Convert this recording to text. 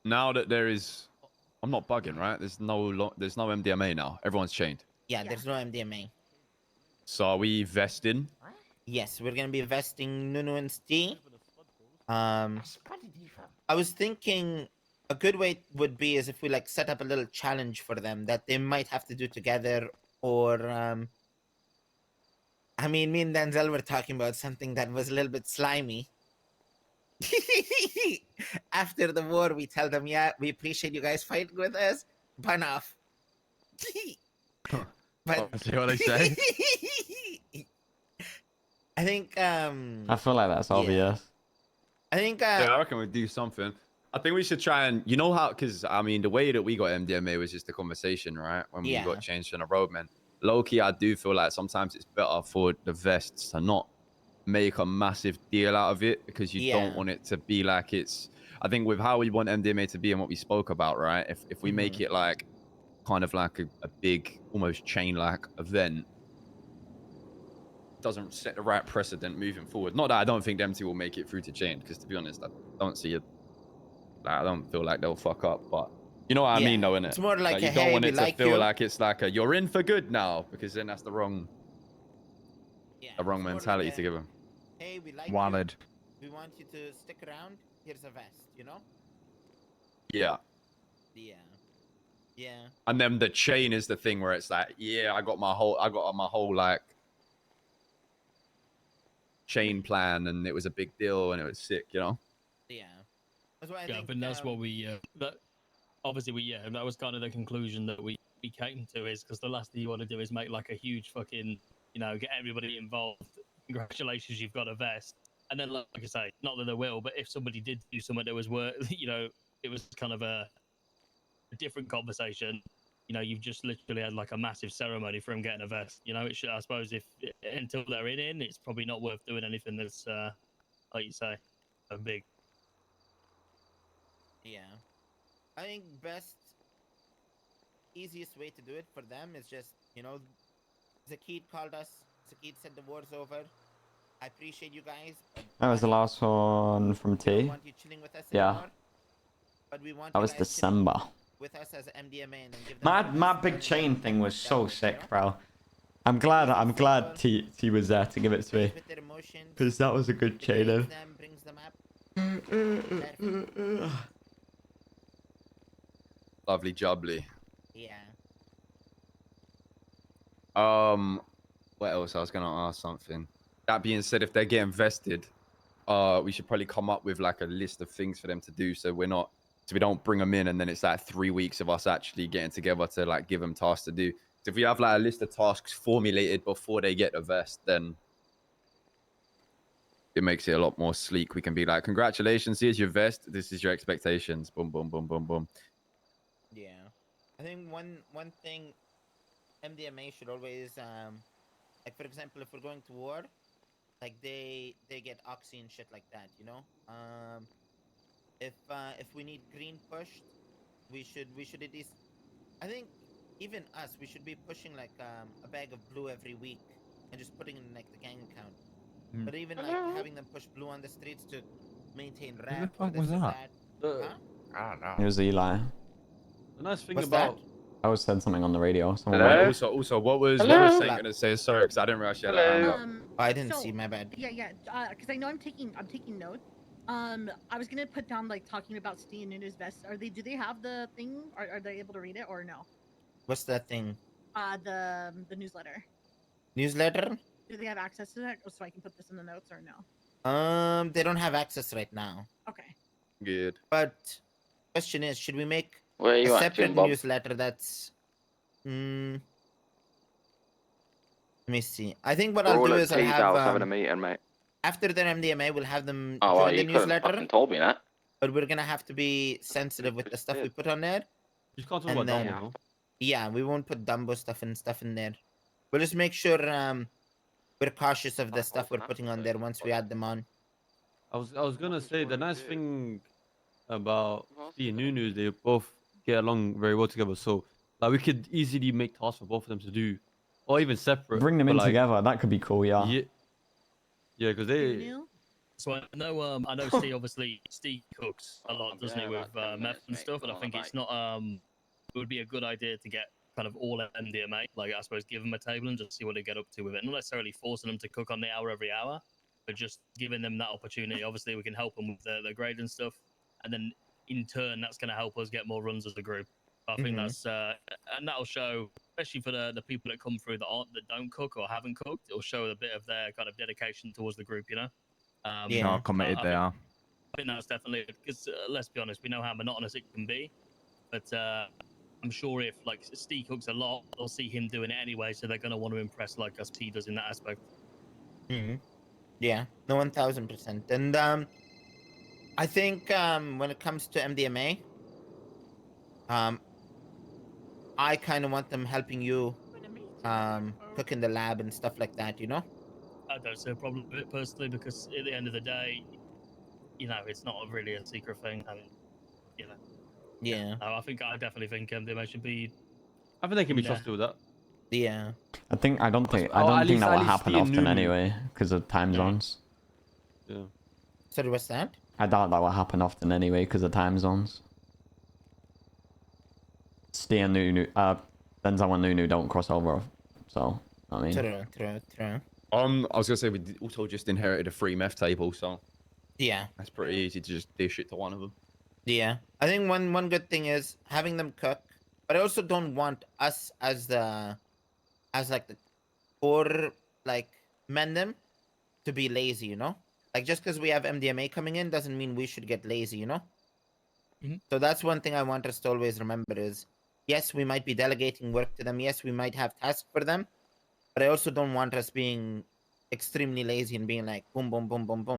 now that there is, I'm not bugging, right? There's no MDMA now. Everyone's chained. Yeah, there's no MDMA. So are we vesting? Yes, we're gonna be vesting Nunu and Steve. I was thinking a good way would be is if we like set up a little challenge for them that they might have to do together, or I mean, me and Denzel were talking about something that was a little bit slimy. After the war, we tell them, yeah, we appreciate you guys fighting with us. Bun off. But See what they say? I think I feel like that's yeah. obvious. I think Yeah, I reckon we do something. I think we should try and, you know how, because I mean, the way that we got MDMA was just a conversation, right? When we got changed on the roadman. Low key, I do feel like sometimes it's better for the vests to not make a massive deal out of it, because you don't want it to be like it's. I think with how we want MDMA to be and what we spoke about, right? If we make it like kind of like a big, almost chain-like event, doesn't set the right precedent moving forward. Not that I don't think them two will make it through to chain, because to be honest, I don't see it. I don't feel like they'll fuck up, but you know what I mean, though, innit? It's more like you a, don't hey, want we it to like feel you. like it's like a you're in for good now, because then that's the wrong, wrong mentality like to give them. Hey, we like Valid. you. We want you to stick around. Here's a vest, you know? Yeah. Yeah. Yeah. And then the chain is the thing where it's like, yeah, I got my whole like chain plan, and it was a big deal, and it was sick, you know? Yeah. That's why I yeah, think, but that's what we that obviously that was kind of the conclusion that we came to, is because the last thing you want to do is make like a huge fucking, you know, get everybody involved. Congratulations, you've got a vest. And then, like I say, not that they will, but if somebody did do something that was worth, you know, it was kind of a different conversation. You know, you've just literally had like a massive ceremony for him getting a vest. You know, it should, I suppose, if until they're in, it's probably not worth doing anything that's, like you say, so big. yeah. I think best, easiest way to do it for them is just, you know, Zakid called us. Zakid said the war's over. I appreciate you guys. That was the last one from We T. don't want you chilling with us Yeah. anymore. But we want That you was guys December. with us as MDMA, and then give them My big chain thing was so sick, bro. I'm glad T was there to give it to me, because that was a good chain. Brings them up. Lovely jubbly. Yeah. What else? I was gonna ask something. That being said, if they're getting vested, we should probably come up with like a list of things for them to do, so we don't bring them in and then it's like 3 weeks of us actually getting together to like give them tasks to do. So if we have like a list of tasks formulated before they get the vest, then it makes it a lot more sleek. We can be like, congratulations, here's your vest. This is your expectations. Boom, boom, boom, boom, boom. Yeah. I think one thing MDMA should always like, for example, if we're going to war, like they get oxy and shit like that, you know? If we need green pushed, we should at least, I think even us, we should be pushing like a bag of blue every week and just putting in like the gang account. But even like having them push blue on the streets to maintain rap. Who the fuck was that? Huh? I don't know. It was Eli. The nice thing What's about I was said something on the radio. Someone Wait, went, also, what was Saint gonna say? Sorry, because I didn't realize she had a hand up. I didn't see, my bad. Yeah, because I know I'm taking notes. I was gonna put down like talking about Steve and Nunu's vest. Do they have the thing? Are they able to read it or no? What's that thing? The newsletter. Newsletter? Do they have access to that, so I can put this in the notes or no? They don't have access right now. Okay. Good. But question is, should we make Where are you a at, separate Jim Bob? newsletter that's let me see. I think what We're I'll all do at is I'll T's house having a have meeting, mate. after their MDMA, we'll have them Oh, join well, the you could have newsletter. fucking told me that. But we're gonna have to be sensitive with the stuff we put on there. You just can't talk And about then- Dumbo. Yeah, we won't put Dumbo stuff in there. We'll just make sure we're cautious of the stuff we're putting on there once we add them on. I was gonna say the nice thing about Steve and Nunu is they both get along very well together. So like we could easily make tasks for both of them to do, or even separate. bring them but, in like, together. That could be cool, yeah. Yeah, because they. Nunu? So I know Steve obviously cooks a lot, doesn't he, with meth and stuff, and I think it's not it would be a good idea to get kind of all MDMA, like I suppose give them a table and just see what they get up to with it. Not necessarily forcing them to cook on the hour every hour, but just giving them that opportunity. Obviously we can help them with the grade and stuff, and then in turn that's going to help us get more runs as a group. I think that's and that'll show, especially for the people that come through that don't cook or haven't cooked, it'll show a bit of their kind of dedication towards the group, you know. How committed they are. I think that's definitely, because let's be honest, we know how monotonous it can be, but I'm sure if like Steve cooks a lot, they'll see him doing it anyway, so they're going to want to impress like us he does in that aspect. Yeah, no, 1000%. And I think when it comes to MDMA, I kind of want them helping you cook in the lab and stuff like that, you know? I don't see a problem with it personally, because at the end of the day, you know, it's not really a secret thing. I mean, you know. Yeah. I definitely think MDMA should be. I think they can be trusted with that. Yeah. I don't think at that least will happen Steve often knew. anyway, because of time zones. Yeah. Sorry, what's that? I doubt that will happen often anyway, because of time zones. Steve and Nunu, Denzel and Nunu don't cross over, so I mean. True. I was gonna say we also just inherited a free meth table, so Yeah. that's pretty easy to just dish it to one of them. Yeah. I think one good thing is having them cook, but I also don't want us as like the core like Mandem to be lazy, you know? Like just because we have MDMA coming in doesn't mean we should get lazy, you know? So that's one thing I want us to always remember is, yes, we might be delegating work to them. Yes, we might have tasks for them, but I also don't want us being extremely lazy and being like boom, boom, boom, boom, boom.